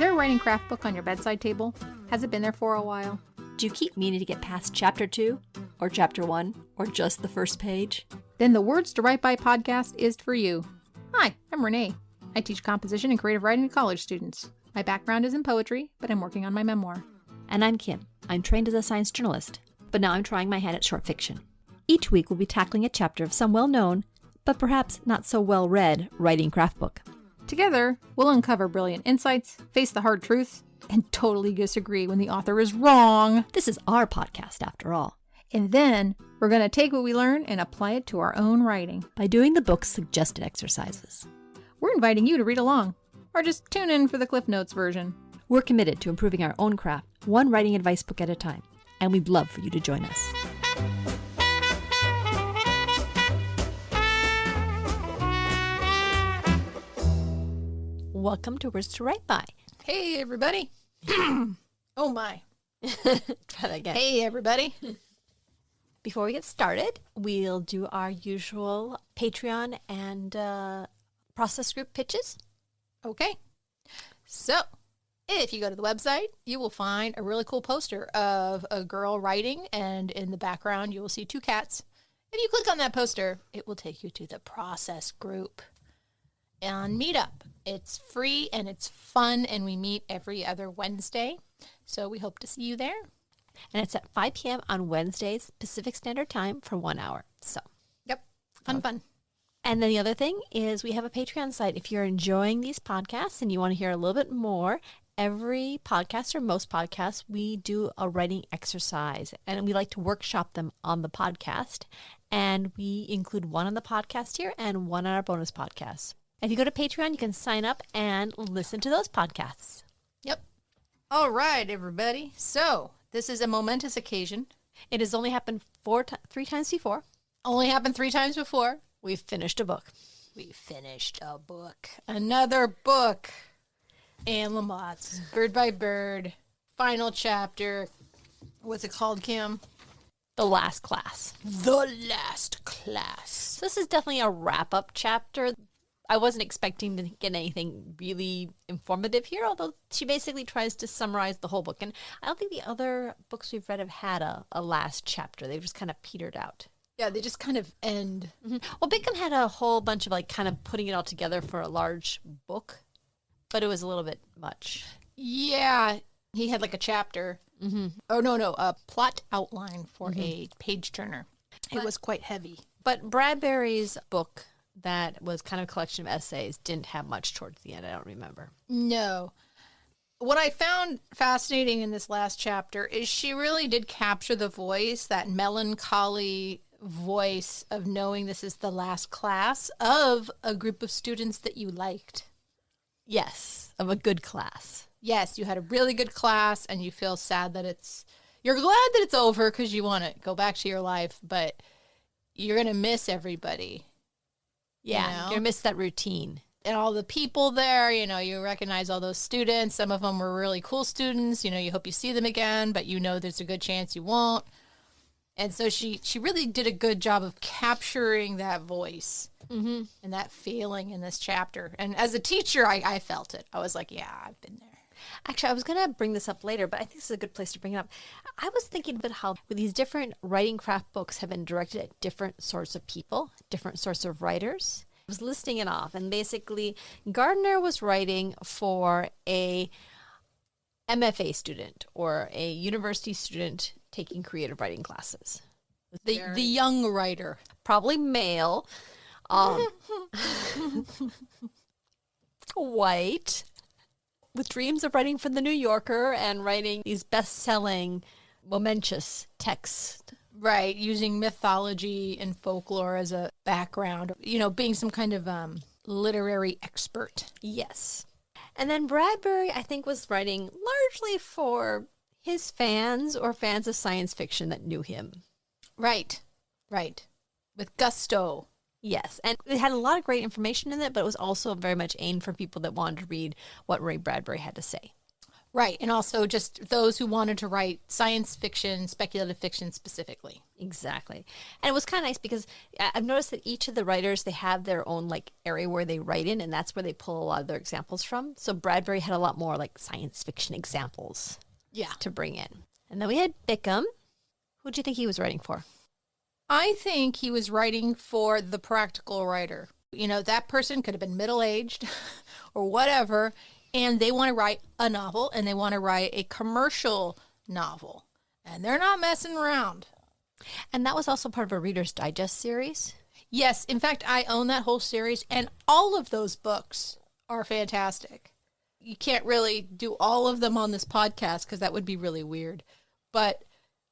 there a writing craft book on your bedside table? Has it been there for a while? Do you keep meaning to get past chapter 2 or chapter 1 or just the first page? Then the Words to Write By podcast is for you. Hi, I'm Renee. I teach composition and creative writing to college students. My background is in poetry, but I'm working on my memoir. And I'm Kim. I'm trained as a science journalist, but now I'm trying my hand at short fiction. Each week we'll be tackling a chapter of some well-known, but perhaps not so well-read, writing craft book. Together, we'll uncover brilliant insights, face the hard truths, and totally disagree when the author is wrong. This is our podcast, after all. And then we're going to take what we learn and apply it to our own writing. By doing the book's suggested exercises. We're inviting you to read along, or just tune in for the Cliff Notes version. We're committed to improving our own craft, one writing advice book at a time, and we'd love for you to join us. Welcome to Words to Write By. Hey, everybody. Oh, my. Try that again. Hey, everybody. Before we get started, we'll do our usual Patreon and process group pitches. Okay. So, if you go to the website, you will find a really cool poster of a girl writing, and in the background, you will see 2 cats. If you click on that poster, it will take you to the process group on Meetup. It's free and it's fun, and we meet every other Wednesday. So we hope to see you there. And it's at 5 p.m. on Wednesdays, Pacific Standard Time for 1 hour. So, yep, fun. And then the other thing is we have a Patreon site. If you're enjoying these podcasts and you want to hear a little bit more, every podcast or most podcasts, we do a writing exercise. And we like to workshop them on the podcast. And we include one on the podcast here and one on our bonus podcasts. If you go to Patreon, you can sign up and listen to those podcasts. Yep. All right, everybody. So, this is a momentous occasion. It has only happened 3 times before. Only happened 3 times before. We've finished a book. We finished a book. Another book. Anne Lamott's Bird by Bird. Final chapter. What's it called, Kim? The Last Class. The Last Class. So this is definitely a wrap-up chapter. I wasn't expecting to get anything really informative here, although she basically tries to summarize the whole book. And I don't think the other books we've read have had a last chapter. They've just kind of petered out. Yeah, they just kind of end. Mm-hmm. Well, Bickham had a whole bunch of kind of putting it all together for a large book, but it was a little bit much. Yeah, he had a chapter. Mm-hmm. Oh, no, a plot outline for a page turner. It was quite heavy. But Bradbury's book, that was kind of a collection of essays, didn't have much towards the end. I don't remember. No. What I found fascinating in this last chapter is she really did capture the voice, that melancholy voice of knowing this is the last class of a group of students that you liked. Yes, of a good class. Yes, you had a really good class and you feel sad that you're glad that it's over because you want to go back to your life, but you're going to miss everybody. Yeah, you're going to miss that routine. And all the people there, you recognize all those students. Some of them were really cool students. You hope you see them again, but there's a good chance you won't. And so she really did a good job of capturing that voice and that feeling in this chapter. And as a teacher, I felt it. I was like, yeah, I've been there. Actually, I was going to bring this up later, but I think this is a good place to bring it up. I was thinking about how these different writing craft books have been directed at different sorts of people, different sorts of writers. I was listing it off, and basically Gardner was writing for a MFA student or a university student taking creative writing classes. The young writer. Probably male. White. With dreams of writing for the New Yorker and writing these best-selling, momentous texts. Right, using mythology and folklore as a background. Being some kind of literary expert. Yes. And then Bradbury, I think, was writing largely for his fans or fans of science fiction that knew him. Right. With gusto. Yes, and it had a lot of great information in it, but it was also very much aimed for people that wanted to read what Ray Bradbury had to say. Right. And also just those who wanted to write science fiction, speculative fiction specifically. Exactly. And it was kind of nice because I've noticed that each of the writers, they have their own like area where they write in, and that's where they pull a lot of their examples from. So Bradbury had a lot more like science fiction examples to bring in. And then we had Bickham. Who do you think he was writing for? I think he was writing for the practical writer. You know, that person could have been middle-aged or whatever, and they want to write a novel, and they want to write a commercial novel. And they're not messing around. And that was also part of a Reader's Digest series. Yes. In fact, I own that whole series, and all of those books are fantastic. You can't really do all of them on this podcast because that would be really weird. But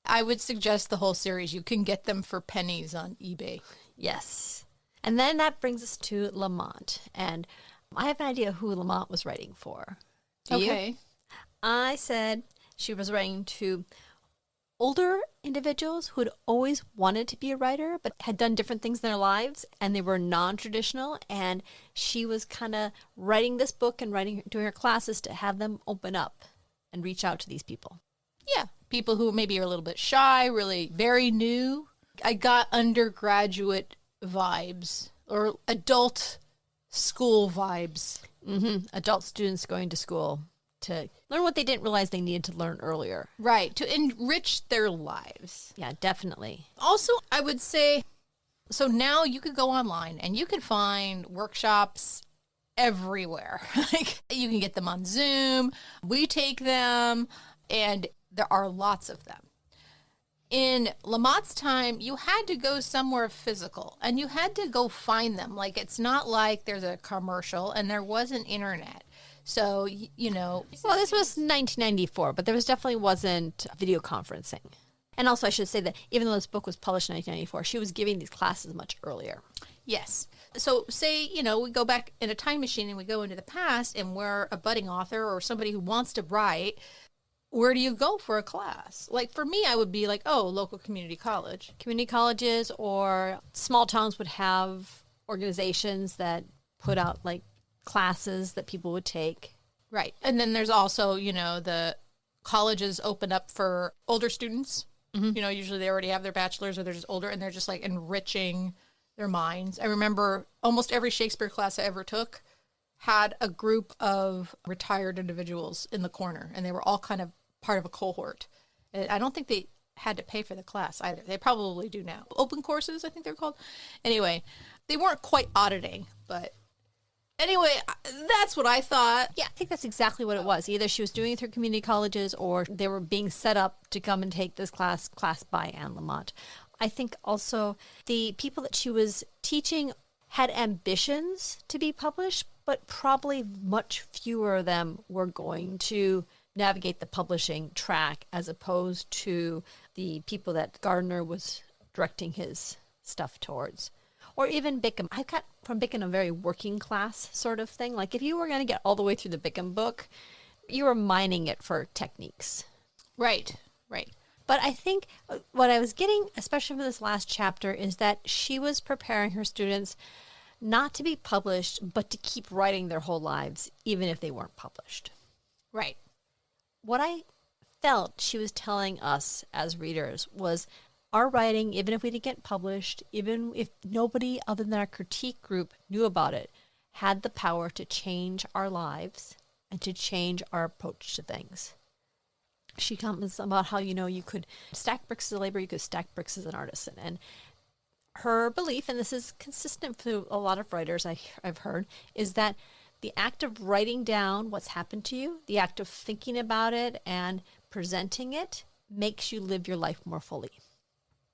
I would suggest the whole series. You can get them for pennies on eBay. Yes. And then that brings us to Lamott. And I have an idea who Lamott was writing for. Do you? I said she was writing to older individuals who had always wanted to be a writer but had done different things in their lives, and they were non-traditional, and she was kind of writing this book and doing her classes to have them open up and reach out to these people. Yeah, people who maybe are a little bit shy, really very new. I got undergraduate vibes or adult school vibes. Mm-hmm. Adult students going to school to learn what they didn't realize they needed to learn earlier. Right, to enrich their lives. Yeah, definitely. Also, I would say, so now you could go online and you can find workshops everywhere. Like, you can get them on Zoom. We take them, and there are lots of them. In Lamott's time, you had to go somewhere physical, and you had to go find them. Like, it's not like there's a commercial, and there wasn't internet. So, you know. Well, this was 1994, but there definitely wasn't video conferencing. And also, I should say that even though this book was published in 1994, she was giving these classes much earlier. Yes. So say, you know, we go back in a time machine and we go into the past, and we're a budding author or somebody who wants to write. Where do you go for a class? Like, for me, I would be like, oh, local community college. Community colleges or small towns would have organizations that put out, like, classes that people would take. Right. And then there's also, you know, the colleges open up for older students. Mm-hmm. You know, usually they already have their bachelor's or they're just older, and they're just, like, enriching their minds. I remember almost every Shakespeare class I ever took had a group of retired individuals in the corner, and they were all kind of part of a cohort. And I don't think they had to pay for the class either. They probably do now. Open courses, I think they're called. Anyway, they weren't quite auditing, but anyway, that's what I thought. Yeah, I think that's exactly what it was. Either she was doing it through community colleges, or they were being set up to come and take this class by Anne Lamott. I think also the people that she was teaching had ambitions to be published, but probably much fewer of them were going to navigate the publishing track as opposed to the people that Gardner was directing his stuff towards. Or even Bickham. I got from Bickham a very working class sort of thing. Like, if you were going to get all the way through the Bickham book, you were mining it for techniques. Right, right. But I think what I was getting, especially for this last chapter, is that she was preparing her students not to be published, but to keep writing their whole lives, even if they weren't published. Right. What I felt she was telling us as readers was our writing, even if we didn't get published, even if nobody other than our critique group knew about it, had the power to change our lives and to change our approach to things. She comments about how, you know, you could stack bricks as a laborer, you could stack bricks as an artisan. And her belief, and this is consistent with a lot of writers I've heard, is that the act of writing down what's happened to you, the act of thinking about it and presenting it, makes you live your life more fully.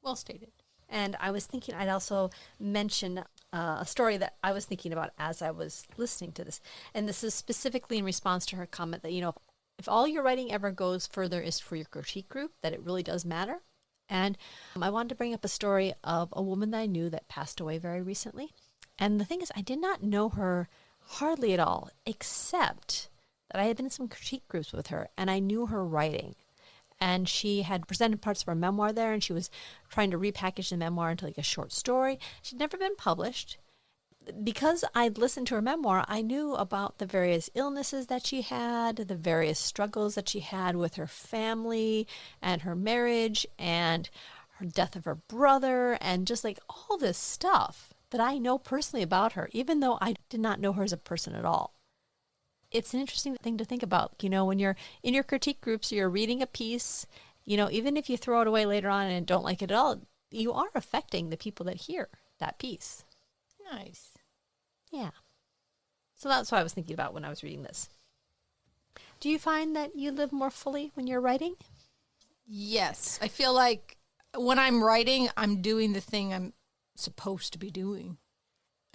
Well stated. And I was thinking I'd also mention a story that I was thinking about as I was listening to this. And this is specifically in response to her comment that, you know, if all your writing ever goes further is for your critique group, that it really does matter. And I wanted to bring up a story of a woman that I knew that passed away very recently. And the thing is, I did not know her hardly at all, except that I had been in some critique groups with her, and I knew her writing. And she had presented parts of her memoir there, and she was trying to repackage the memoir into like a short story. She'd never been published. because I'd listened to her memoir, I knew about the various illnesses that she had, the various struggles that she had with her family and her marriage and her death of her brother and just like all this stuff that I know personally about her, even though I did not know her as a person at all. It's an interesting thing to think about. When you're in your critique groups, you're reading a piece, even if you throw it away later on and don't like it at all, you are affecting the people that hear that piece. Nice. Yeah. So that's what I was thinking about when I was reading this. Do you find that you live more fully when you're writing? Yes. I feel like when I'm writing, I'm doing the thing I'm supposed to be doing.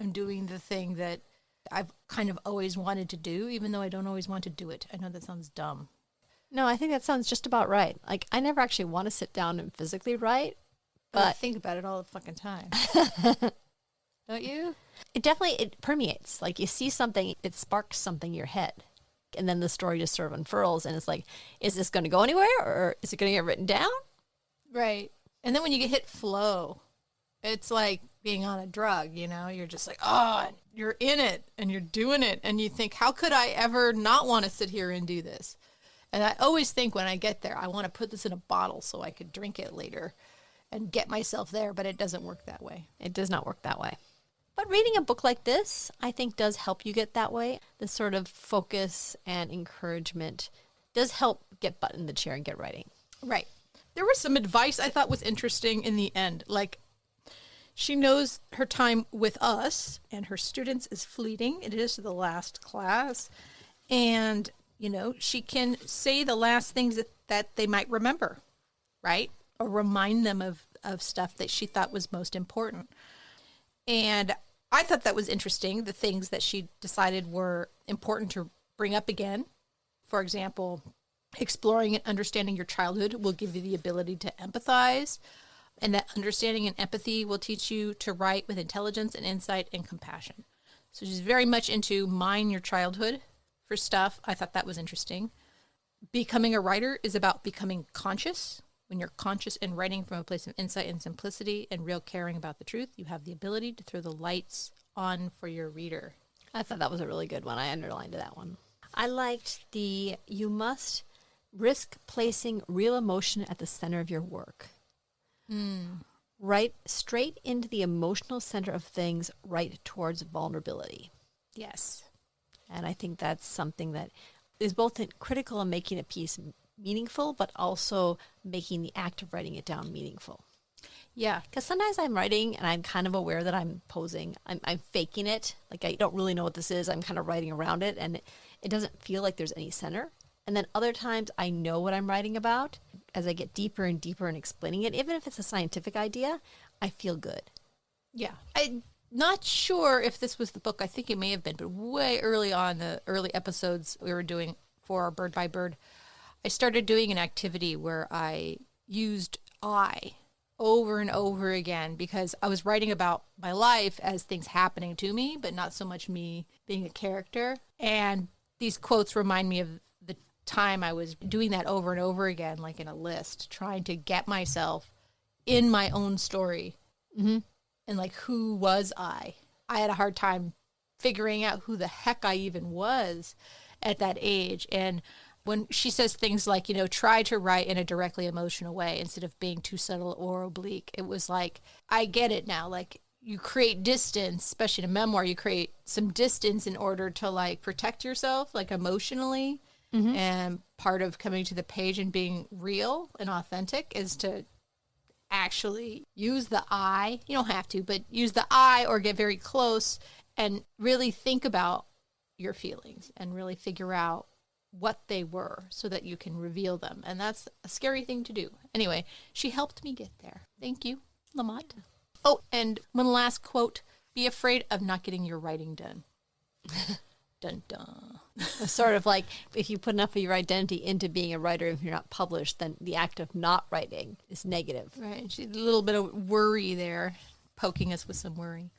I'm doing the thing that I've kind of always wanted to do, even though I don't always want to do it. I know that sounds dumb. No, I think that sounds just about right. Like, I never actually want to sit down and physically write, but I think about it all the fucking time. Don't you? It permeates. Like, you see something, it sparks something in your head. And then the story just sort of unfurls, and it's like, is this going to go anywhere, or is it going to get written down? Right. And then when you hit flow, it's like being on a drug, You're just like, oh, you're in it, and you're doing it, and you think, how could I ever not want to sit here and do this? And I always think when I get there, I want to put this in a bottle so I could drink it later and get myself there, but it doesn't work that way. It does not work that way. But reading a book like this, I think, does help you get that way. This sort of focus and encouragement does help get butt in the chair and get writing. Right. There was some advice I thought was interesting in the end. Like, she knows her time with us and her students is fleeting. It is the last class. And, she can say the last things that they might remember, right? Or remind them of stuff that she thought was most important. And I thought that was interesting, the things that she decided were important to bring up again. For example, exploring and understanding your childhood will give you the ability to empathize, and that understanding and empathy will teach you to write with intelligence and insight and compassion. So she's very much into mine your childhood for stuff. I thought that was interesting. Becoming a writer is about becoming conscious. When you're conscious and writing from a place of insight and simplicity and real caring about the truth, you have the ability to throw the lights on for your reader. I thought that was a really good one. I underlined that one. I liked you must risk placing real emotion at the center of your work. Right straight into the emotional center of things, right towards vulnerability. Yes. And I think that's something that is both critical in making a piece meaningful, but also making the act of writing it down meaningful. Yeah. Because sometimes I'm writing and I'm kind of aware that I'm posing. I'm faking it. Like, I don't really know what this is. I'm kind of writing around it, and it doesn't feel like there's any center. And then other times I know what I'm writing about. As I get deeper and deeper in explaining it, even if it's a scientific idea, I feel good. Yeah. I'm not sure if this was the book. I think it may have been, but way early on, the early episodes we were doing for our Bird by Bird, I started doing an activity where I used I over and over again because I was writing about my life as things happening to me, but not so much me being a character. And these quotes remind me of the time I was doing that over and over again, like in a list, trying to get myself in my own story. Mm-hmm. And like, who was I? I had a hard time figuring out who the heck I even was at that age. And when she says things like, try to write in a directly emotional way instead of being too subtle or oblique, it was like, I get it now. Like, you create distance, especially in a memoir, you create some distance in order to like protect yourself, like emotionally. Mm-hmm. And part of coming to the page and being real and authentic is to actually use the I. You don't have to, but use the I or get very close and really think about your feelings and really figure out what they were so that you can reveal them. And that's a scary thing to do. Anyway, she helped me get there. Thank you, Lamott. Oh, and one last quote. Be afraid of not getting your writing done. Dun dun. Sort of like if you put enough of your identity into being a writer, if you're not published, then the act of not writing is negative. Right. She's a little bit of worry there, poking us with some worry.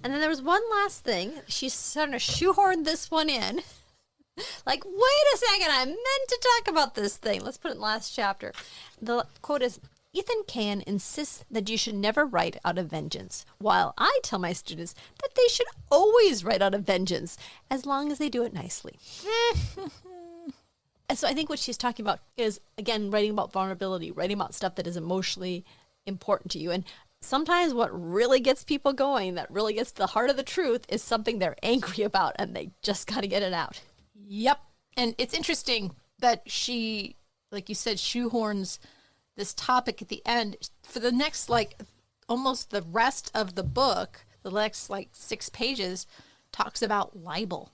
And then there was one last thing. She's starting to shoehorn this one in. Like, wait a second, I meant to talk about this thing. Let's put it in the last chapter. The quote is, Ethan Can insists that you should never write out of vengeance, while I tell my students that they should always write out of vengeance, as long as they do it nicely. And so I think what she's talking about is, again, writing about vulnerability, writing about stuff that is emotionally important to you. And sometimes what really gets people going, that really gets to the heart of the truth, is something they're angry about, and they just got to get it out. Yep. And it's interesting that she, like you said, shoehorns this topic at the end for the next, like, almost the rest of the book. The next, like, 6 pages talks about libel.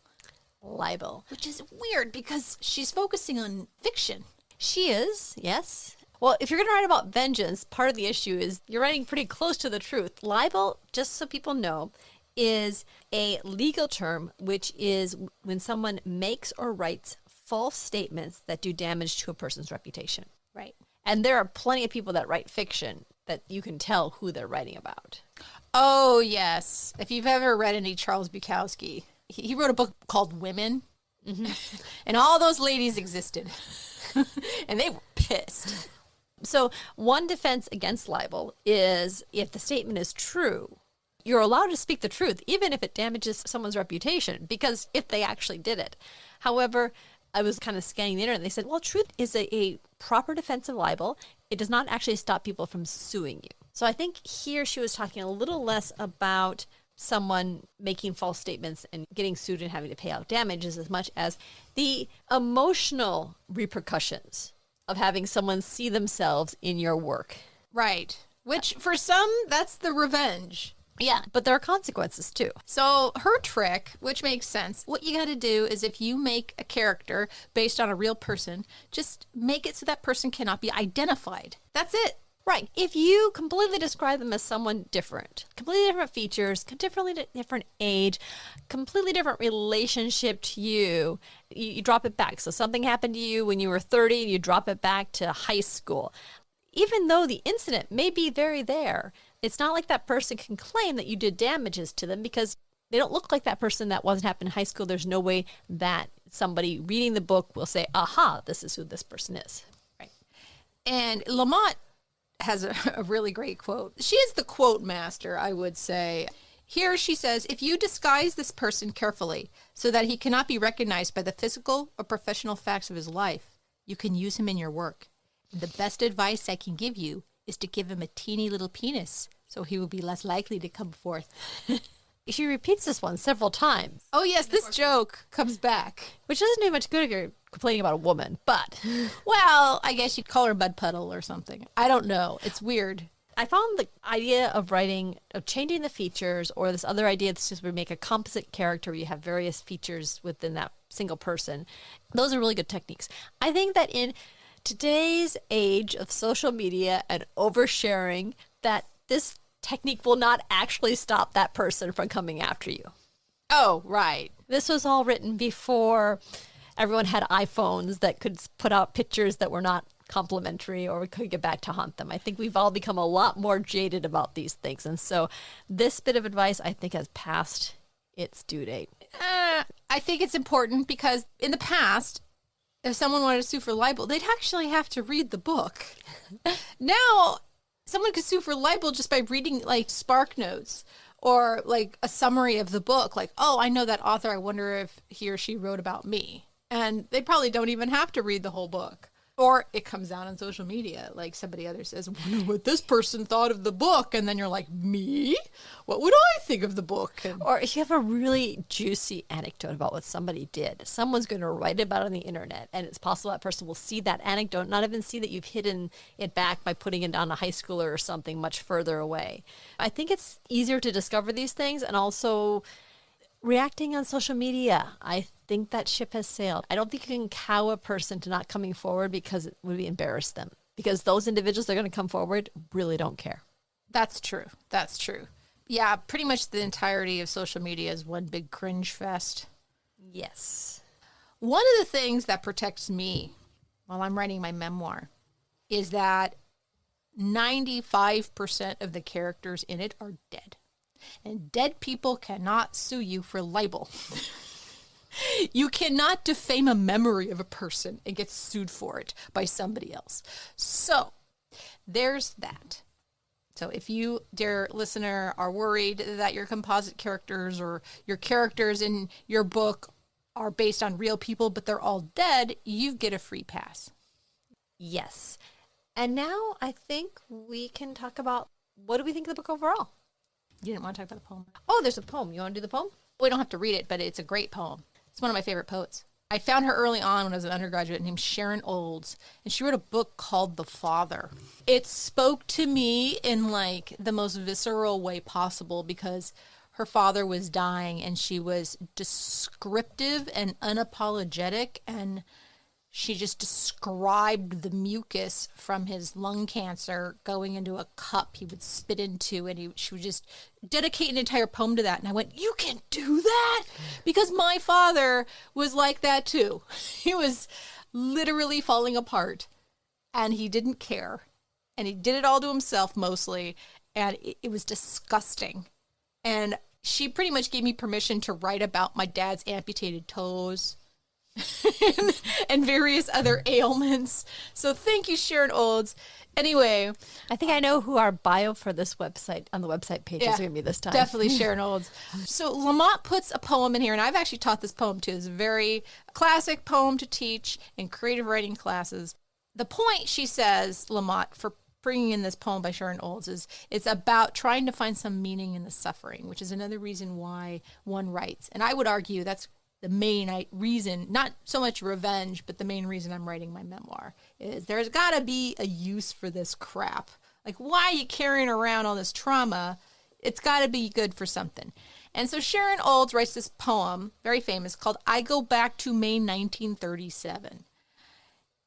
Libel. Which is weird because she's focusing on fiction. She is, yes. Well, if you're going to write about vengeance, part of the issue is you're writing pretty close to the truth. Libel, just so people know, is a legal term, which is when someone makes or writes false statements that do damage to a person's reputation. Right. And there are plenty of people that write fiction that you can tell who they're writing about. Oh, yes. If you've ever read any Charles Bukowski, he wrote a book called Women, and all those ladies existed, and they were pissed. So one defense against libel is if the statement is true, you're allowed to speak the truth, even if it damages someone's reputation, because if they actually did it. However, I was kind of scanning the internet, and they said, well, truth is a proper defense of libel. It does not actually stop people from suing you. So I think here she was talking a little less about someone making false statements and getting sued and having to pay out damages as much as the emotional repercussions of having someone see themselves in your work. Right. Which for some, that's the revenge. Yeah, but there are consequences too. So her trick, which makes sense, what you got to do is if you make a character based on a real person, just make it so that person cannot be identified. That's it. Right. If you completely describe them as someone different, completely different features, completely different age, completely different relationship to you, you drop it back. So something happened to you when you were 30 and you drop it back to high school. Even though the incident may be there, it's not like that person can claim that you did damages to them because they don't look like that person that wasn't happening in high school. There's no way that somebody reading the book will say, aha, this is who this person is. Right. And Lamott has a really great quote. She is the quote master, I would say. Here she says, if you disguise this person carefully so that he cannot be recognized by the physical or professional facts of his life, you can use him in your work. And the best advice I can give you is to give him a teeny little penis so he will be less likely to come forth. She repeats this one several times. Oh, yes, this joke comes back. Which doesn't do much good if you're complaining about a woman, but... Well, I guess you'd call her Bud Puddle or something. I don't know. It's weird. I found the idea of changing the features, or this other idea that's just we make a composite character where you have various features within that single person. Those are really good techniques. I think that in today's age of social media and oversharing, that this technique will not actually stop that person from coming after you. Oh, right. This was all written before everyone had iPhones that could put out pictures that were not complimentary or could get back to haunt them. I think we've all become a lot more jaded about these things. And so this bit of advice, I think, has passed its due date. I think it's important because in the past, if someone wanted to sue for libel, they'd actually have to read the book. Now, someone could sue for libel just by reading, like, Spark Notes or, like, a summary of the book. Like, oh, I know that author. I wonder if he or she wrote about me. And they probably don't even have to read the whole book. Or it comes out on social media, like somebody other says, wonder what this person thought of the book. And then you're like, me? What would I think of the book? And or if you have a really juicy anecdote about what somebody did, someone's going to write about it on the internet. And it's possible that person will see that anecdote, not even see that you've hidden it back by putting it on a high schooler or something much further away. I think it's easier to discover these things, and also reacting on social media. I think that ship has sailed. I don't think you can cow a person to not coming forward because it would embarrass them. Because those individuals that are going to come forward really don't care. That's true. That's true. Yeah, pretty much the entirety of social media is one big cringe fest. Yes. One of the things that protects me while I'm writing my memoir is that 95% of the characters in it are dead. And dead people cannot sue you for libel. You cannot defame a memory of a person and get sued for it by somebody else. So there's that. So if you, dear listener, are worried that your composite characters or your characters in your book are based on real people, but they're all dead, you get a free pass. Yes. And now I think we can talk about, what do we think of the book overall? You didn't want to talk about the poem. Oh, there's a poem. You want to do the poem? We don't have to read it, but it's a great poem. It's one of my favorite poets. I found her early on when I was an undergraduate named Sharon Olds, and she wrote a book called The Father. It spoke to me in like the most visceral way possible because her father was dying and she was descriptive and unapologetic, and she just described the mucus from his lung cancer going into a cup he would spit into, and she would just dedicate an entire poem to that. And I went, you can do that? Because my father was like that too. He was literally falling apart, and he didn't care. And he did it all to himself mostly, and it was disgusting. And she pretty much gave me permission to write about my dad's amputated toes and various other ailments. So thank you, Sharon Olds. Anyway, I think I know who our bio for this website on the website page is going to be this time. Definitely Sharon Olds. So Lamott puts a poem in here, and I've actually taught this poem too. It's a very classic poem to teach in creative writing classes. The point, she says, Lamott, for bringing in this poem by Sharon Olds is it's about trying to find some meaning in the suffering, which is another reason why one writes. And I would argue that's the main reason, not so much revenge, but the main reason I'm writing my memoir is there's got to be a use for this crap. Like, why are you carrying around all this trauma? It's got to be good for something. And so Sharon Olds writes this poem, very famous, called I Go Back to May 1937.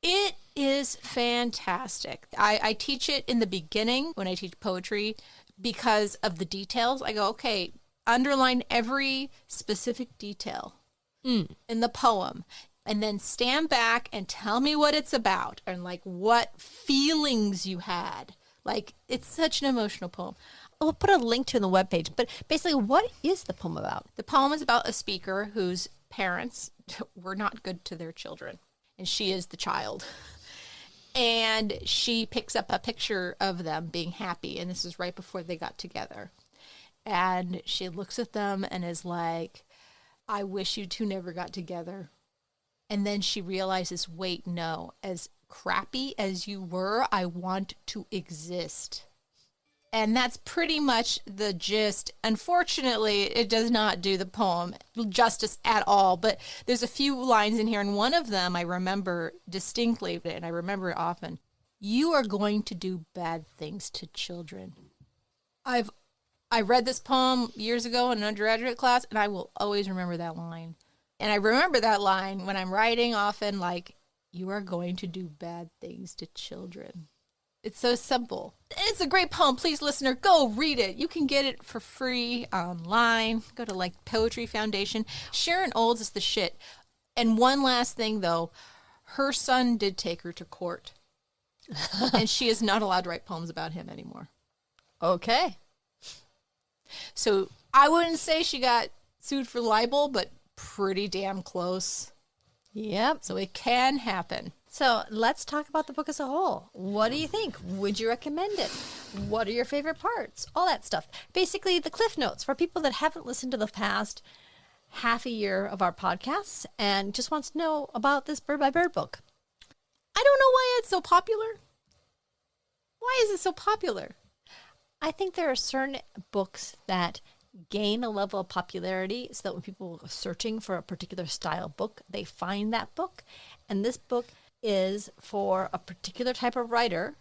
It is fantastic. I teach it in the beginning when I teach poetry because of the details. I go, okay, underline every specific detail in the poem, and then stand back and tell me what it's about and like what feelings you had. Like, it's such an emotional poem. We'll put a link to it on the webpage, but basically, what is the poem about? The poem is about a speaker whose parents were not good to their children, and she is the child. And she picks up a picture of them being happy, and this is right before they got together. And she looks at them and is like, I wish you two never got together. And then she realizes, wait, no, as crappy as you were, I want to exist. And that's pretty much the gist. Unfortunately, it does not do the poem justice at all, but there's a few lines in here, and one of them I remember distinctly, and I remember it often. You are going to do bad things to children. I read this poem years ago in an undergraduate class, and I will always remember that line. And I remember that line when I'm writing often, like, you are going to do bad things to children. It's so simple. It's a great poem. Please, listener, go read it. You can get it for free online. Go to, like, Poetry Foundation. Sharon Olds is the shit. And one last thing, though. Her son did take her to court. And she is not allowed to write poems about him anymore. Okay. So I wouldn't say she got sued for libel, but pretty damn close. Yep. So it can happen. So let's talk about the book as a whole. What do you think? Would you recommend it? What are your favorite parts? All that stuff. Basically, the cliff notes for people that haven't listened to the past half a year of our podcasts and just wants to know about this Bird by Bird book. I don't know why it's so popular. Why is it so popular? I think there are certain books that gain a level of popularity so that when people are searching for a particular style book, they find that book. And this book is for a particular type of writer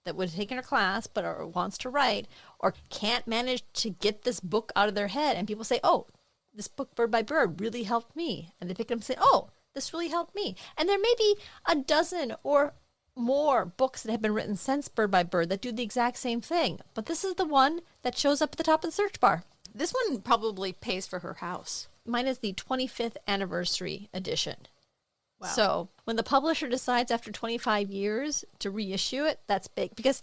that would have taken a class but or wants to write or can't manage to get this book out of their head. And people say, oh, this book, Bird by Bird, really helped me. And they pick it up and say, oh, this really helped me. And there may be a dozen or more books that have been written since Bird by Bird that do the exact same thing. But this is the one that shows up at the top of the search bar. This one probably pays for her house. Mine is the 25th anniversary edition. Wow. So when the publisher decides after 25 years to reissue it, that's big because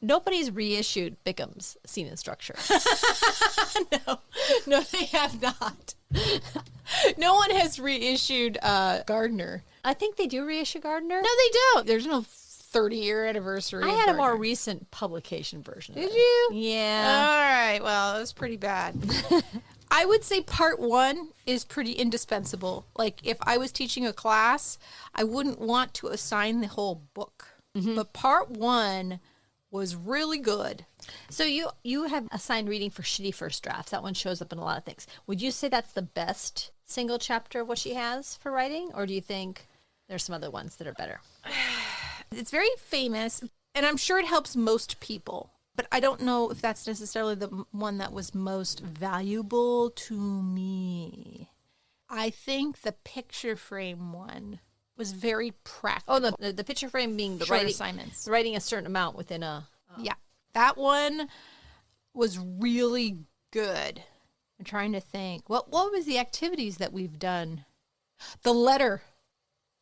nobody's reissued Bickham's Scene and Structure. No, they have not. No one has reissued Gardner. I think they do reissue Gardner. No, they don't. There's no 30-year anniversary. I of had a more Gardner. recent publication version. Did you? Yeah. All right. Well, it was pretty bad. I would say part 1 is pretty indispensable. Like, if I was teaching a class, I wouldn't want to assign the whole book. But part 1 was really good. So you have assigned reading for shitty first drafts. That one shows up in a lot of things. Would you say that's the best single chapter of what she has for writing? Or do you think there's some other ones that are better? It's very famous, and I'm sure it helps most people. But I don't know if that's necessarily the one that was most valuable to me. I think the picture frame one was very practical. Oh, the picture frame being the Short writing assignments. writing a certain amount within a... Yeah, that one was really good. I'm trying to think. What was the activities that we've done? The letter.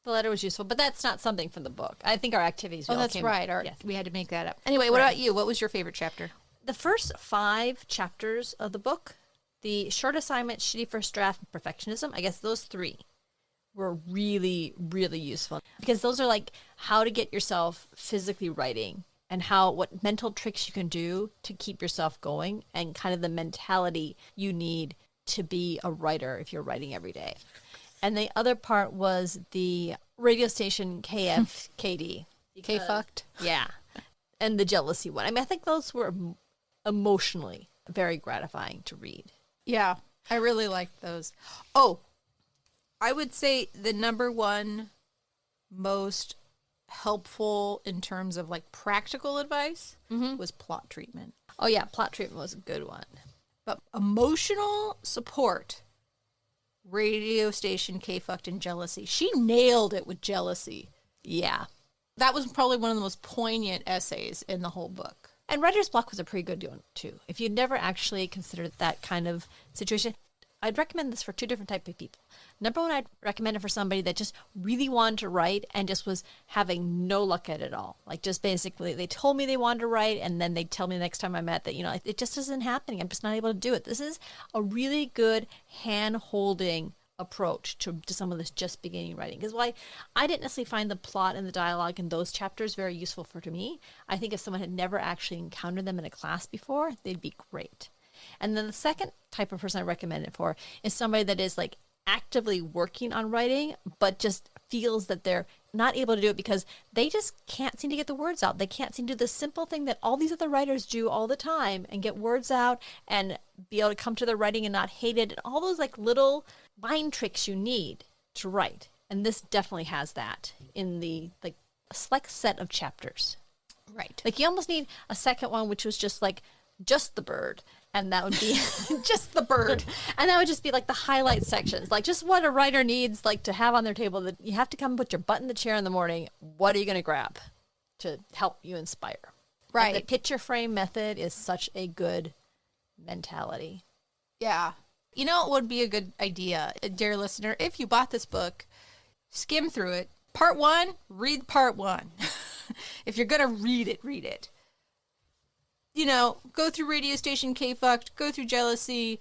The letter was useful, but that's not something from the book. I think our activities... Oh, that's right. Yes. We had to make that up. Anyway, what about you? What was your favorite chapter? The first 5 chapters of the book, the short assignment, shitty first draft, and perfectionism, I guess those 3 were really, really useful. Because those are like how to get yourself physically writing and what mental tricks you can do to keep yourself going and kind of the mentality you need to be a writer if you're writing every day. And the other part was the radio station KFKD. K-fucked. Yeah. And the jealousy one. I mean, I think those were emotionally very gratifying to read. Yeah, I really liked those. Oh, I would say the number one most helpful in terms of like practical advice was plot treatment. Oh, yeah. Plot treatment was a good one. But emotional support, radio station, K-fucked, and jealousy. She nailed it with jealousy. Yeah. That was probably one of the most poignant essays in the whole book. And writer's block was a pretty good one, too. If you'd never actually considered that kind of situation, I'd recommend this for 2 different types of people. Number one, I'd recommend it for somebody that just really wanted to write and just was having no luck at it all. Like, just basically, they told me they wanted to write, and then they'd tell me the next time I met that, it just isn't happening. I'm just not able to do it. This is a really good hand-holding approach to someone that's just beginning writing. Because why I didn't necessarily find the plot and the dialogue in those chapters very useful to me. I think if someone had never actually encountered them in a class before, they'd be great. And then the second type of person I recommend it for is somebody that is like actively working on writing, but just feels that they're not able to do it because they just can't seem to get the words out. They can't seem to do the simple thing that all these other writers do all the time and get words out and be able to come to their writing and not hate it. And all those like little mind tricks you need to write. And this definitely has that in the like a select set of chapters. Right. Like you almost need a second one, which was just like just the bird. And that would be just the bird. And that would just be like the highlight sections, like just what a writer needs like to have on their table. That you have to come put your butt in the chair in the morning. What are you going to grab to help you inspire? Right. And the picture frame method is such a good mentality. Yeah. You know what would be a good idea, dear listener? If you bought this book, skim through it. Part 1, read part 1. If you're going to read it, read it. Go through Radio Station K-Fucked, go through Jealousy,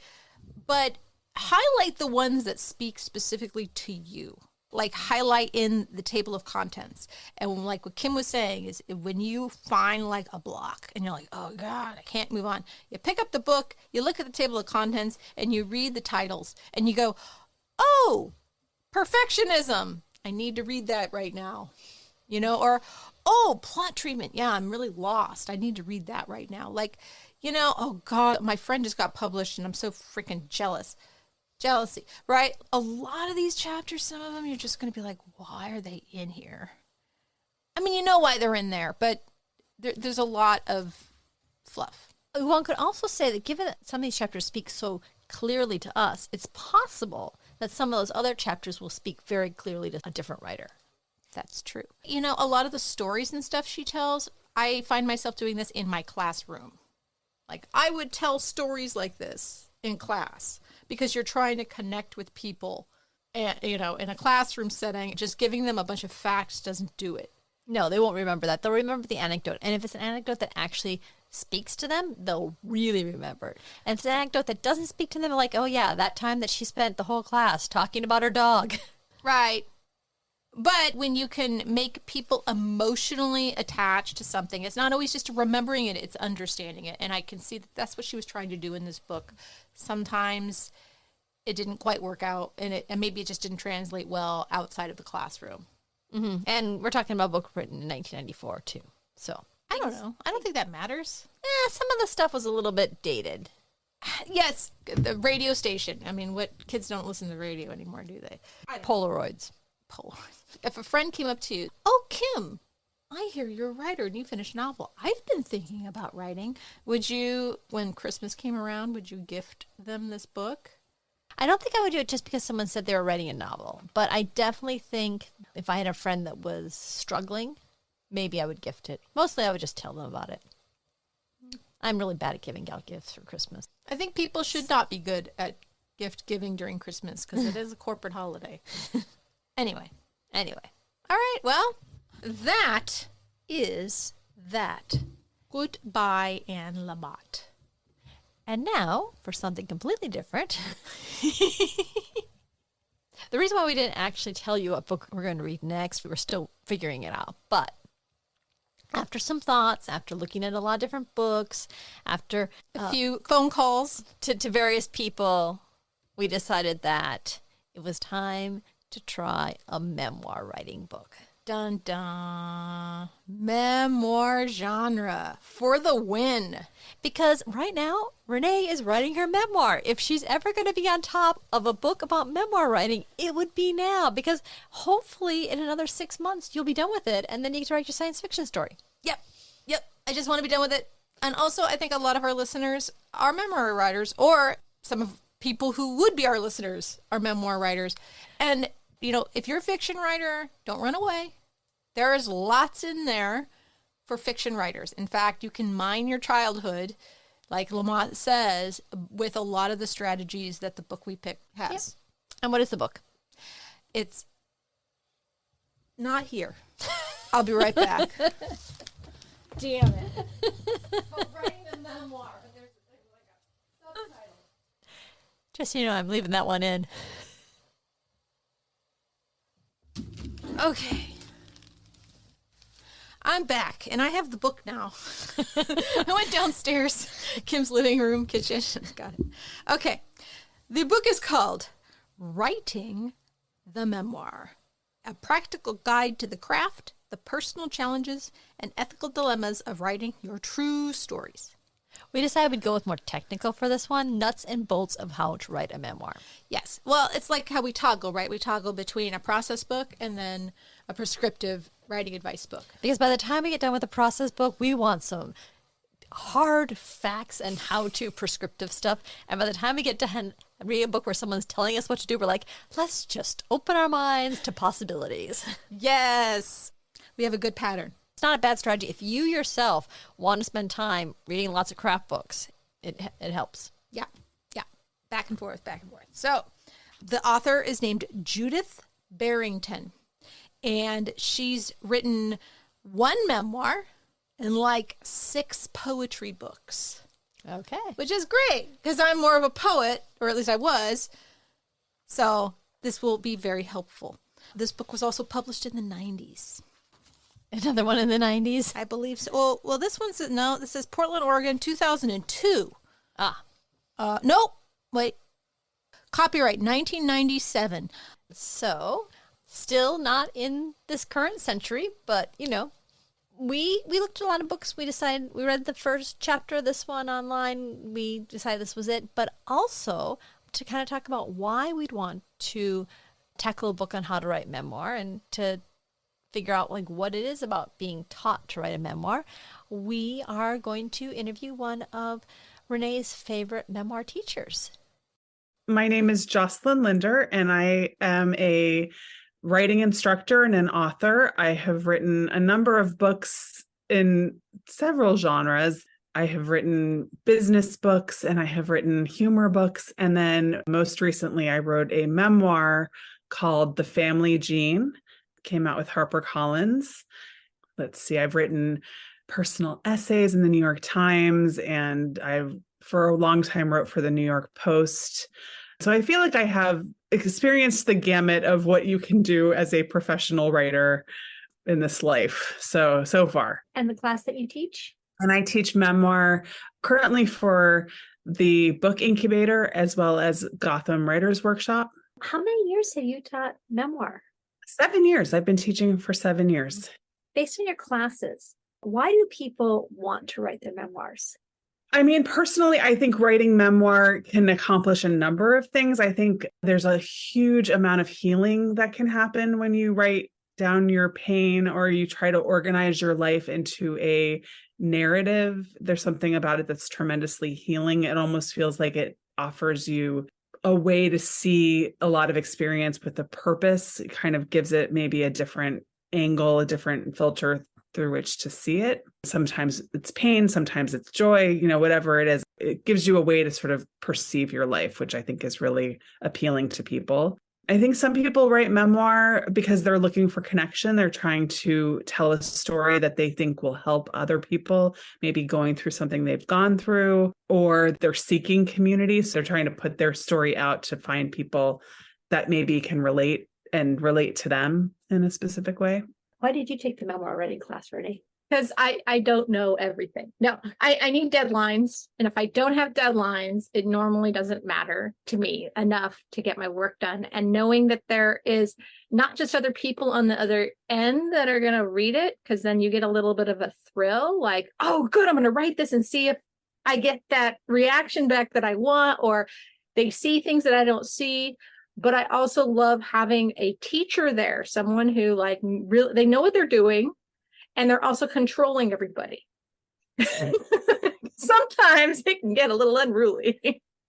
but highlight the ones that speak specifically to you. Like highlight in the table of contents. And like what Kim was saying is when you find like a block and you're like, oh God, I can't move on. You pick up the book, you look at the table of contents and you read the titles and you go, oh, perfectionism. I need to read that right now. Or, oh, plot treatment. Yeah, I'm really lost. I need to read that right now. Like, oh God, my friend just got published and I'm so freaking jealous. Jealousy, right? A lot of these chapters, some of them, you're just going to be like, why are they in here? I mean, you know why they're in there, but there's a lot of fluff. One could also say that given that some of these chapters speak so clearly to us, it's possible that some of those other chapters will speak very clearly to a different writer. That's true. A lot of the stories and stuff she tells, I find myself doing this in my classroom. Like, I would tell stories like this in class because you're trying to connect with people. And, in a classroom setting, just giving them a bunch of facts doesn't do it. No, they won't remember that. They'll remember the anecdote. And if it's an anecdote that actually speaks to them, they'll really remember it. And if it's an anecdote that doesn't speak to them, like, oh yeah, that time that she spent the whole class talking about her dog. Right. But when you can make people emotionally attached to something, it's not always just remembering it, it's understanding it. And I can see that that's what she was trying to do in this book. Sometimes it didn't quite work out, and maybe it just didn't translate well outside of the classroom. Mm-hmm. And we're talking about a book written in 1994, too. So I don't know. I don't think that matters. Some of the stuff was a little bit dated. Yes, the radio station. I mean, what kids don't listen to the radio anymore, do they? Polaroids. If a friend came up to you, oh, Kim, I hear you're a writer and you finished a novel. I've been thinking about writing. Would you, when Christmas came around, would you gift them this book? I don't think I would do it just because someone said they were writing a novel. But I definitely think if I had a friend that was struggling, maybe I would gift it. Mostly I would just tell them about it. I'm really bad at giving out gifts for Christmas. I think people should not be good at gift giving during Christmas because it is a corporate holiday. Anyway. All right. Well, that is that. Goodbye, Anne Lamott. And now for something completely different. The reason why we didn't actually tell you what book we're going to read next, we were still figuring it out. But after some thoughts, after looking at a lot of different books, after a few phone calls to various people, we decided that it was time to try a memoir writing book. Dun dun. Memoir genre for the win. Because right now, Renee is writing her memoir. If she's ever going to be on top of a book about memoir writing, it would be now. Because hopefully in another 6 months, you'll be done with it. And then you can write your science fiction story. Yep. I just want to be done with it. And also, I think a lot of our listeners are memoir writers, or some of people who would be our listeners are memoir writers. And, you know, if you're a fiction writer, don't run away. There is lots in there for fiction writers. In fact, you can mine your childhood, like Lamott says, with a lot of the strategies that the book we picked has. Yep. And what is the book? It's not here. I'll be right back. Damn it. But writing the memoir, there's like a subtitle. Just so you know, I'm leaving that one in. Okay. I'm back, and I have the book now. I went downstairs, Kim's living room, kitchen. Got it. Okay. The book is called Writing the Memoir, a practical guide to the craft, the personal challenges, and ethical dilemmas of writing your true stories. We decided we'd go with more technical for this one, nuts and bolts of how to write a memoir. Yes. Well, it's like how we toggle, right? We toggle between a process book and then a prescriptive writing advice book. Because by the time we get done with the process book, we want some hard facts and how-to prescriptive stuff. And by the time we get to read a book where someone's telling us what to do, we're like, let's just open our minds to possibilities. Yes. We have a good pattern. It's not a bad strategy. If you yourself want to spend time reading lots of craft books, it helps. Yeah. Back and forth. So the author is named Judith Barrington, and she's written one memoir and like 6 poetry books. Okay. Which is great because I'm more of a poet, or at least I was. So this will be very helpful. This book was also published in the 90s. Another one in the 90s? I believe so. Well, this one says, no, this says Portland, Oregon, 2002. Nope. Wait. Copyright 1997. So, still not in this current century, but, you know, we looked at a lot of books. We decided, we read the first chapter of this one online. We decided this was it. But also, to kind of talk about why we'd want to tackle a book on how to write memoir and to figure out like what it is about being taught to write a memoir, we are going to interview one of Renee's favorite memoir teachers. My name is Joselin Linder, and I am a writing instructor and an author. I have written a number of books in several genres. I have written business books and I have written humor books. And then most recently, I wrote a memoir called The Family Gene. Came out with HarperCollins. Let's see, I've written personal essays in the New York Times, and I've for a long time wrote for the New York Post. So I feel like I have experienced the gamut of what you can do as a professional writer in this life. So far. And the class that you teach? And I teach memoir currently for the book incubator as well as Gotham Writers Workshop. How many years have you taught memoir? 7 years. I've been teaching for 7 years. Based on your classes, why do people want to write their memoirs? I mean, personally, I think writing memoir can accomplish a number of things. I think there's a huge amount of healing that can happen when you write down your pain or you try to organize your life into a narrative. There's something about it that's tremendously healing. It almost feels like it offers you a way to see a lot of experience with a purpose. It kind of gives it maybe a different angle, a different filter through which to see it. Sometimes it's pain, sometimes it's joy, whatever it is. It gives you a way to sort of perceive your life, which I think is really appealing to people. I think some people write memoir because they're looking for connection. They're trying to tell a story that they think will help other people, maybe going through something they've gone through, or they're seeking community. So they're trying to put their story out to find people that maybe can relate to them in a specific way. Why did you take the memoir writing class, Renee? Because I don't know everything. No, I need deadlines. And if I don't have deadlines, it normally doesn't matter to me enough to get my work done. And knowing that there is not just other people on the other end that are going to read it, because then you get a little bit of a thrill, like, oh, good, I'm going to write this and see if I get that reaction back that I want, or they see things that I don't see. But I also love having a teacher there, someone who really, they know what they're doing. And they're also controlling everybody. Sometimes it can get a little unruly.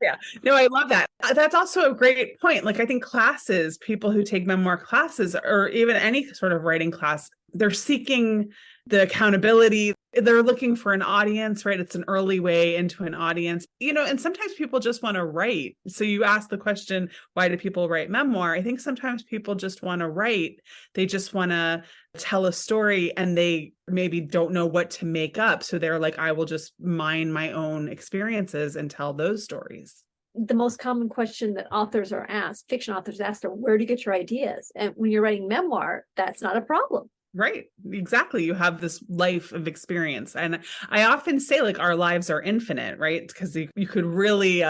Yeah, no, I love that. That's also a great point. I think classes, people who take memoir classes, or even any sort of writing class, they're seeking the accountability. They're looking for an audience, right? It's an early way into an audience, and sometimes people just want to write. So you ask the question, why do people write memoir? I think sometimes people just want to write. They just want to tell a story and they maybe don't know what to make up. So they're like, I will just mine my own experiences and tell those stories. The most common question that authors are asked, fiction authors asked, are where do you get your ideas? And when you're writing memoir, that's not a problem. Right. Exactly. You have this life of experience. And I often say our lives are infinite, right? Because you could really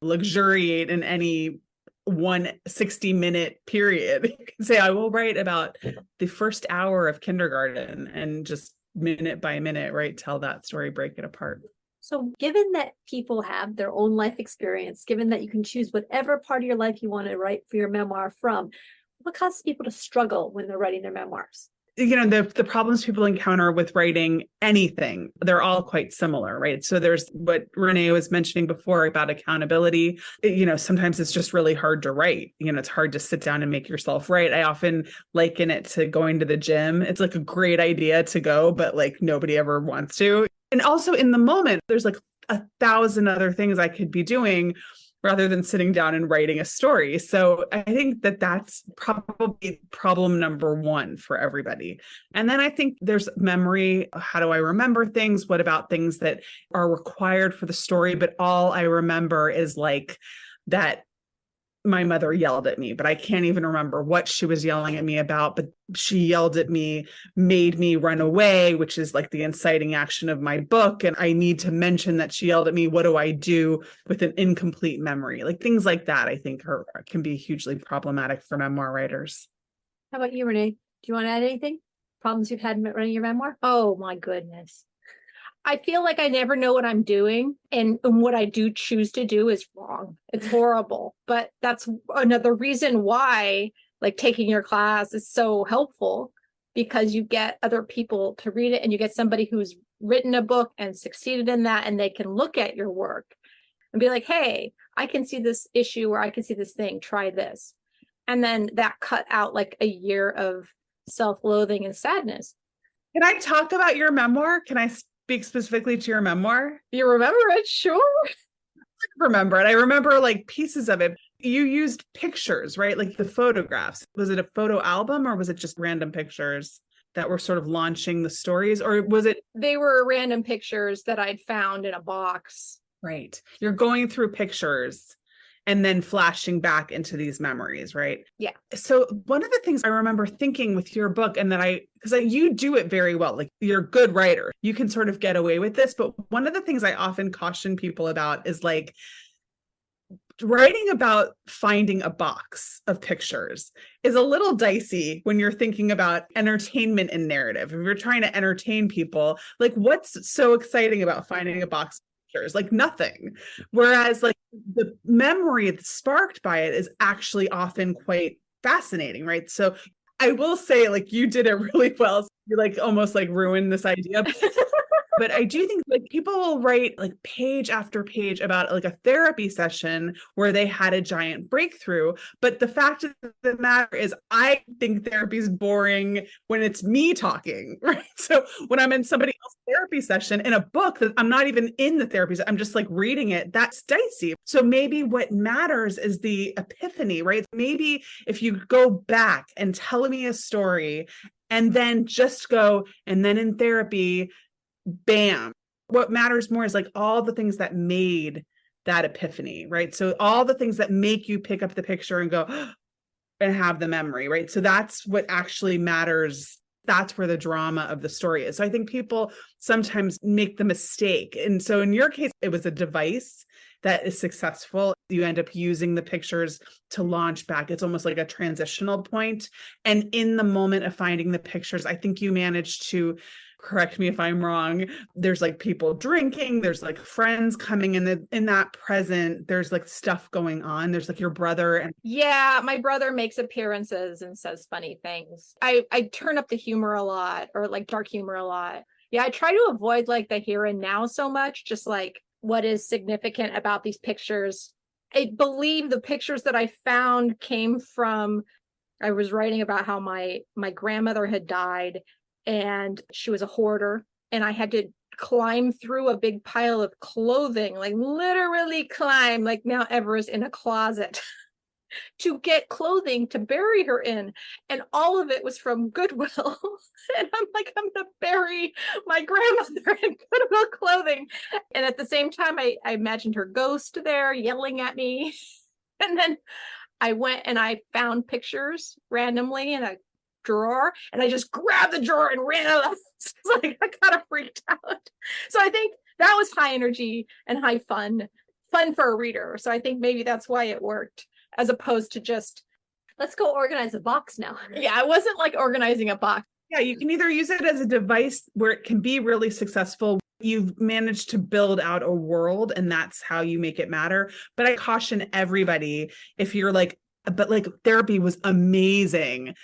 luxuriate in any 160-minute period. You can say, I will write about the first hour of kindergarten and just minute by minute, right? Tell that story, break it apart. So given that people have their own life experience, given that you can choose whatever part of your life you want to write for your memoir from, what causes people to struggle when they're writing their memoirs? The problems people encounter with writing anything, they're all quite similar, right? So there's what Renee was mentioning before about accountability. Sometimes it's just really hard to write. It's hard to sit down and make yourself write. I often liken it to going to the gym. It's a great idea to go, but nobody ever wants to. And also in the moment, there's 1,000 other things I could be doing rather than sitting down and writing a story. So I think that that's probably problem number one for everybody. And then I think there's memory. How do I remember things? What about things that are required for the story? But all I remember is that my mother yelled at me, but I can't even remember what she was yelling at me about. But she yelled at me, made me run away, which is the inciting action of my book. And I need to mention that she yelled at me. What do I do with an incomplete memory? Things like that, I think can be hugely problematic for memoir writers. How about you, Renee? Do you want to add anything? Problems you've had in writing your memoir? Oh my goodness. I feel like I never know what I'm doing, and what I do choose to do is wrong. It's horrible. But that's another reason why taking your class is so helpful, because you get other people to read it and you get somebody who's written a book and succeeded in that, and they can look at your work and be like, hey, I can see this issue, or I can see this thing, try this. And then that cut out a year of self-loathing and sadness. Can I talk about your memoir? Can I speak specifically to your memoir? You remember it? Sure. I remember it. I remember pieces of it. You used pictures, right? The photographs. Was it a photo album, or was it just random pictures that were sort of launching the stories, or was it? They were random pictures that I'd found in a box. Right. You're going through pictures and then flashing back into these memories, right? Yeah. So one of the things I remember thinking with your book, and that because you do it very well, like you're a good writer, you can sort of get away with this. But one of the things I often caution people about is like writing about finding a box of pictures is a little dicey when you're thinking about entertainment and narrative. If you're trying to entertain people, like what's so exciting about finding a box of pictures? Like nothing. Whereas like the memory that's sparked by it is actually often quite fascinating, right? So I will say, like, you did it really well. You like almost like ruined this idea. But I do think like people will write like page after page about like a therapy session where they had a giant breakthrough. But the fact of the matter is, I think therapy is boring when it's me talking, right? So when I'm in somebody else's therapy session in a book that I'm not even in the therapy, I'm just like reading it, that's dicey. So maybe what matters is the epiphany, right? Maybe if you go back and tell me a story and then just go, and then in therapy, bam. What matters more is like all the things that made that epiphany, right? So all the things that make you pick up the picture and go and have the memory, right? So that's what actually matters. That's where the drama of the story is. So I think people sometimes make the mistake. And so in your case, it was a device that is successful. You end up using the pictures to launch back. It's almost like a transitional point. And in the moment of finding the pictures, I think you managed to, correct me if I'm wrong, there's like people drinking, there's like friends coming in that present, there's like stuff going on, there's like your brother. And yeah, my brother makes appearances and says funny things. I turn up the humor a lot, or like dark humor a lot. Yeah, I try to avoid like the here and now so much, just like what is significant about these pictures. I believe the pictures that I found came from, I was writing about how my grandmother had died and she was a hoarder, and I had to climb through a big pile of clothing, like literally climb like Mount Everest in a closet to get clothing to bury her in. And all of it was from Goodwill. And I'm like, I'm going to bury my grandmother in Goodwill clothing. And at the same time, I imagined her ghost there yelling at me. And then I went and I found pictures randomly in a drawer, and I just grabbed the drawer and ran out of the house. Like, I kind of freaked out. So I think that was high energy and high fun for a reader. So I think maybe that's why it worked, as opposed to just, let's go organize a box now. Yeah, I wasn't like organizing a box. yeah, you can either use it as a device where it can be really successful. You've managed to build out a world, and that's how you make it matter. But I caution everybody, if you're like, but like therapy was amazing,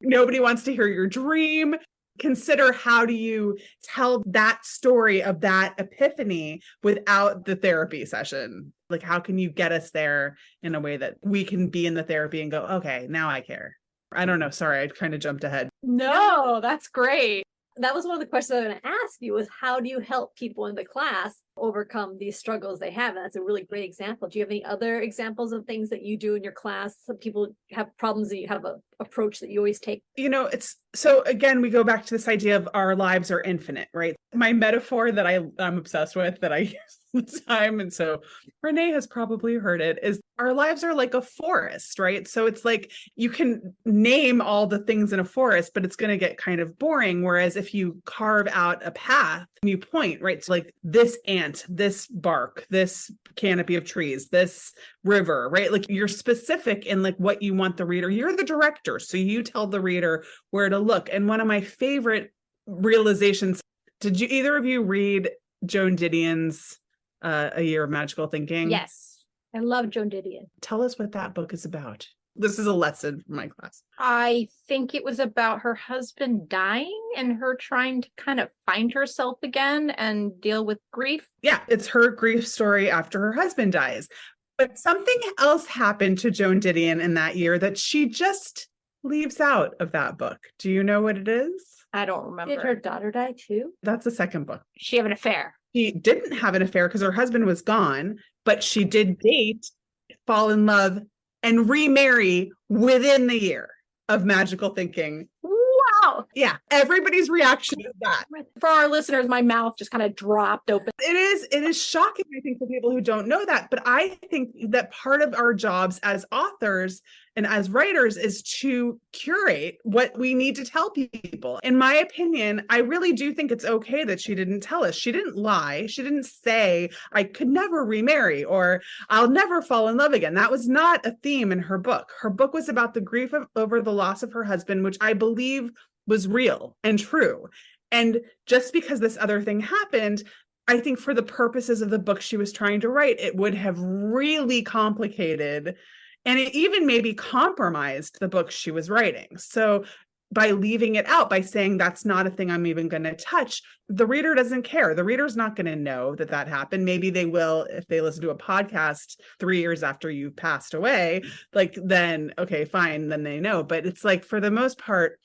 nobody wants to hear your dream. Consider, how do you tell that story of that epiphany without the therapy session? Like, how can you get us there in a way that we can be in the therapy and go, okay, now I care. I don't know. Sorry, I kind of jumped ahead. No, that's great. That was one of the questions I was going to ask you, was how do you help people in the class overcome these struggles they have? And that's a really great example. Do you have any other examples of things that you do in your class? Some people have problems that you have an approach that you always take. You know, it's so, again, we go back to this idea of our lives are infinite, right? My metaphor that I'm obsessed with, that I use all the time, and so Renee has probably heard it, is our lives are like a forest, right? So it's like you can name all the things in a forest, but it's going to get kind of boring. Whereas if you carve out a path and you point, right? So like this ant, this bark, this canopy of trees, this river, right? Like you're specific in like what you want the reader. You're the director, so you tell the reader where to look. And one of my favorite realizations, did you either of you read Joan Didion's A Year of Magical Thinking? Yes, I love Joan Didion. Tell us what that book is about. This is a lesson for my class. I think it was about her husband dying and her trying to kind of find herself again and deal with grief. Yeah, it's her grief story after her husband dies. But something else happened to Joan Didion in that year that she just leaves out of that book. Do you know what it is? I don't remember. Did her daughter die too? That's the second book. She have an affair? She didn't have an affair because her husband was gone, but she did date, fall in love, and remarry within the year of Magical Thinking. wow. Yeah, everybody's reaction is that. For our listeners, my mouth just kind of dropped open. It is shocking, I think, for people who don't know that. But I think that part of our jobs as authors and as writers is to curate what we need to tell people. In my opinion, I really do think it's okay that she didn't tell us. She didn't lie. She didn't say, I could never remarry or I'll never fall in love again. That was not a theme in her book. Her book was about the grief over the loss of her husband, which I believe was real and true. And just because this other thing happened, I think for the purposes of the book she was trying to write, it would have really complicated and it even maybe compromised the book she was writing. So by leaving it out, by saying that's not a thing I'm even going to touch, the reader doesn't care. The reader's not going to know that that happened. Maybe they will if they listen to a podcast 3 years after you passed away, like then, okay, fine, then they know. But it's like, for the most part,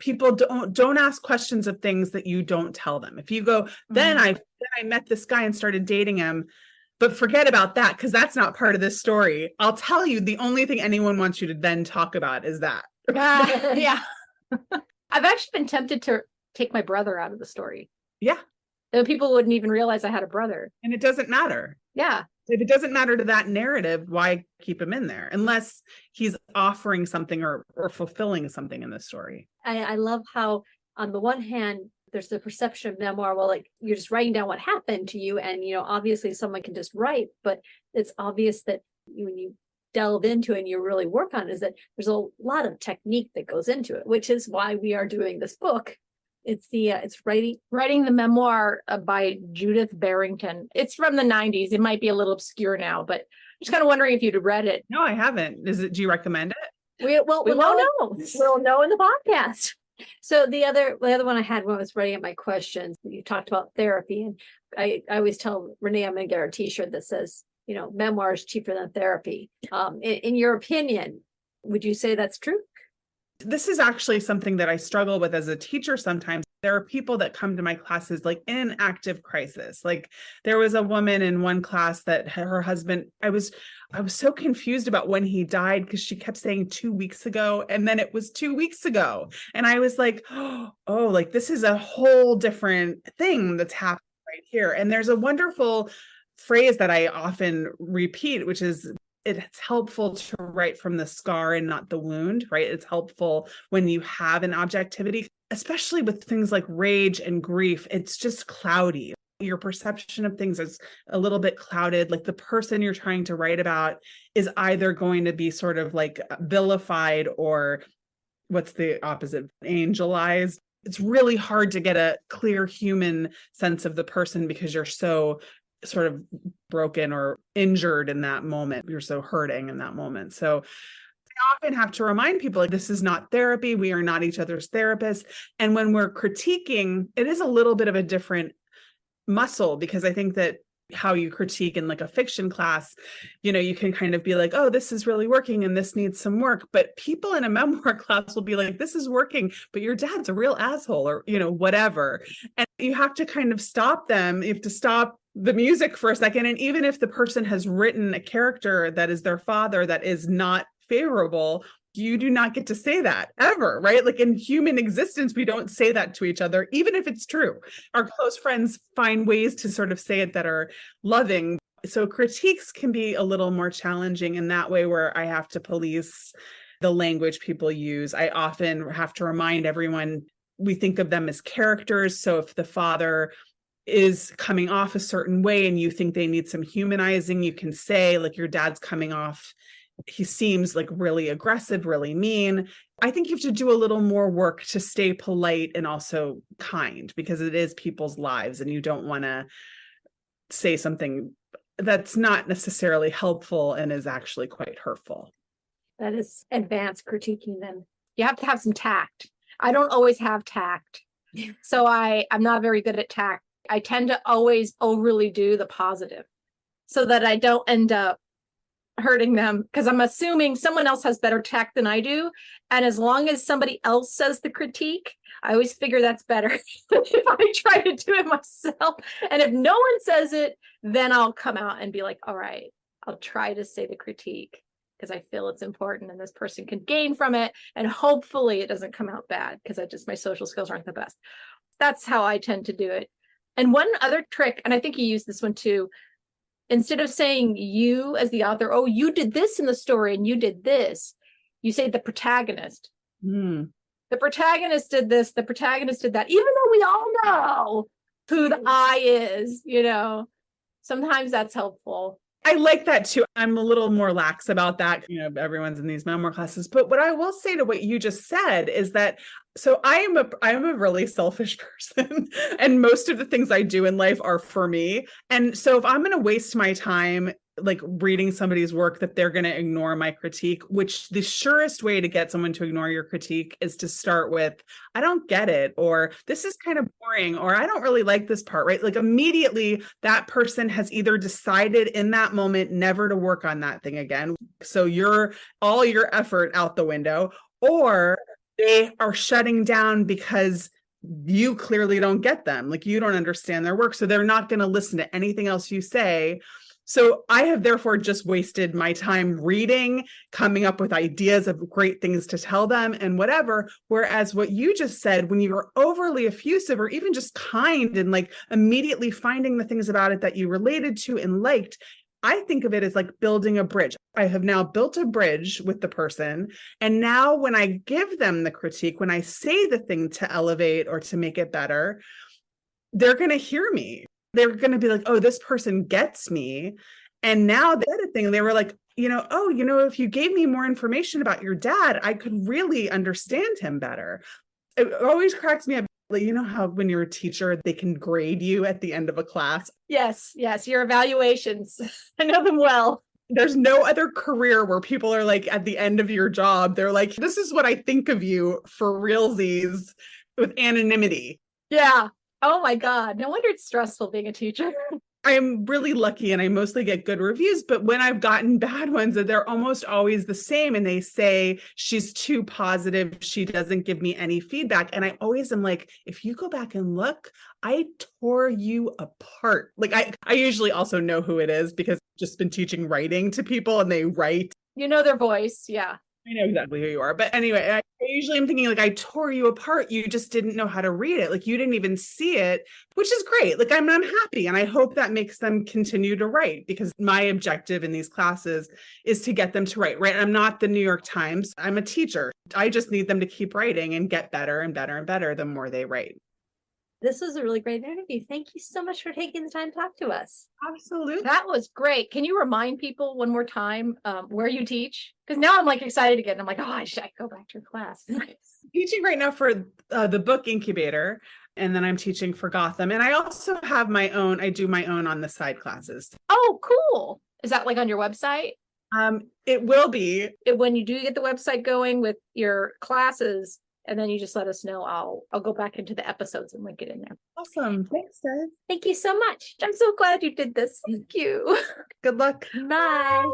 people don't ask questions of things that you don't tell them. If you go, then I met this guy and started dating him, but forget about that because that's not part of this story. I'll tell you, the only thing anyone wants you to then talk about is that. Yeah. I've actually been tempted to take my brother out of the story. Yeah. And people wouldn't even realize I had a brother. And it doesn't matter. Yeah. If it doesn't matter to that narrative, why keep him in there? Unless he's offering something or fulfilling something in the story. I love how, on the one hand, there's the perception of memoir, well, like you're just writing down what happened to you. And, obviously someone can just write, but it's obvious that when you delve into it and you really work on it, is that there's a lot of technique that goes into it, which is why we are doing this book. It's writing the memoir by Judith Barrington. It's from the 90s. It might be a little obscure now, but I'm just kind of wondering if you'd read it. No, I haven't. Do you recommend it? We won't know. We'll know in the podcast. So the other one I had when I was writing up my questions, you talked about therapy, and I always tell Renee I'm going to get her a T-shirt that says, memoir is cheaper than therapy. In your opinion, would you say that's true? This is actually something that I struggle with as a teacher sometimes. There are people that come to my classes like in an active crisis. Like there was a woman in one class that her husband, I was so confused about when he died because she kept saying 2 weeks ago. And then it was 2 weeks ago. And I was like, oh, like this is a whole different thing that's happening right here. And there's a wonderful phrase that I often repeat, which is, it's helpful to write from the scar and not the wound, right? It's helpful when you have an objectivity, especially with things like rage and grief. It's just cloudy. Your perception of things is a little bit clouded. Like the person you're trying to write about is either going to be sort of like vilified or what's the opposite? Angelized. It's really hard to get a clear human sense of the person because you're so sort of broken or injured in that moment. You're so hurting in that moment. So I often have to remind people, like, this is not therapy. We are not each other's therapists. And when we're critiquing, it is a little bit of a different muscle, because I think that how you critique in like a fiction class, you can kind of be like, oh, this is really working and this needs some work. But people in a memoir class will be like, this is working, but your dad's a real asshole, or, whatever. And you have to kind of stop them. You have to stop the music for a second. And even if the person has written a character that is their father that is not favorable, you do not get to say that ever, right? Like in human existence, we don't say that to each other, even if it's true. Our close friends find ways to sort of say it that are loving. So critiques can be a little more challenging in that way, where I have to police the language people use. I often have to remind everyone, we think of them as characters. So if the father is coming off a certain way and you think they need some humanizing, you can say, like, your dad's coming off, he seems like really aggressive, really mean. I think you have to do a little more work to stay polite and also kind, because it is people's lives and you don't want to say something that's not necessarily helpful and is actually quite hurtful. That is advanced critiquing them. You have to have some tact. I don't always have tact. So I'm not very good at tact. I tend to always overly do the positive so that I don't end up hurting them, because I'm assuming someone else has better tact than I do. And as long as somebody else says the critique, I always figure that's better if I try to do it myself. And if no one says it, then I'll come out and be like, all right, I'll try to say the critique. because I feel it's important and this person can gain from it. And hopefully it doesn't come out bad because my social skills aren't the best. That's how I tend to do it. And one other trick, and I think you used this one too, instead of saying you as the author, oh, you did this in the story and you did this, you say the protagonist. The protagonist did this, the protagonist did that, even though we all know who the I is, sometimes that's helpful. I like that too. I'm a little more lax about that. Everyone's in these memoir classes, but what I will say to what you just said is that, so I am a really selfish person and most of the things I do in life are for me. And so if I'm going to waste my time like reading somebody's work that they're going to ignore my critique, which the surest way to get someone to ignore your critique is to start with, I don't get it, or this is kind of boring, or I don't really like this part, right? Like immediately that person has either decided in that moment never to work on that thing again. So all your effort out the window, or they are shutting down because you clearly don't get them. Like you don't understand their work. So they're not going to listen to anything else you say. So I have therefore just wasted my time reading, coming up with ideas of great things to tell them and whatever. Whereas what you just said, when you're overly effusive or even just kind and like immediately finding the things about it that you related to and liked, I think of it as like building a bridge. I have now built a bridge with the person. And now when I give them the critique, when I say the thing to elevate or to make it better, they're going to hear me. They're going to be like, oh, this person gets me. And now the other thing, they were like, if you gave me more information about your dad, I could really understand him better. It always cracks me up. Like, you know how when you're a teacher, they can grade you at the end of a class? Yes, your evaluations. I know them well. There's no other career where people are like, at the end of your job, they're like, this is what I think of you for realsies with anonymity. Yeah. Oh my God. No wonder it's stressful being a teacher. I'm really lucky and I mostly get good reviews, but when I've gotten bad ones, they're almost always the same. And they say, she's too positive. She doesn't give me any feedback. And I always am like, if you go back and look, I tore you apart. Like I usually also know who it is because I've just been teaching writing to people and they write. You know their voice. Yeah. I know exactly who you are. But anyway, I usually am thinking like, I tore you apart. You just didn't know how to read it. Like you didn't even see it, which is great. Like I'm happy. And I hope that makes them continue to write because my objective in these classes is to get them to write, right? I'm not the New York Times. I'm a teacher. I just need them to keep writing and get better and better and better the more they write. This was a really great interview. Thank you so much for taking the time to talk to us. Absolutely. That was great. Can you remind people one more time where you teach? Because now I'm like excited again. I'm like, oh, I should go back to your class. Teaching right now for the book incubator. And then I'm teaching for Gotham. And I also have I do my own on the side classes. Oh, cool. Is that like on your website? It will be. When you do get the website going with your classes, and then you just let us know. I'll go back into the episodes and link it in there. Awesome. Thanks, Deb. Thank you so much. I'm so glad you did this. Thank you. Good luck. Bye.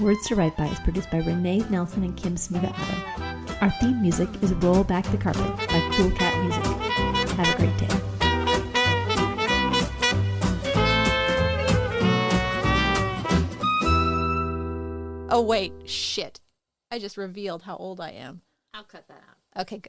Words to Write By is produced by Renee Nelson and Kim Smiga Adam. Our theme music is Roll Back the Carpet by Cool Cat Music. Have a great day. Oh, wait. Shit. I just revealed how old I am. I'll cut that out. Okay, good.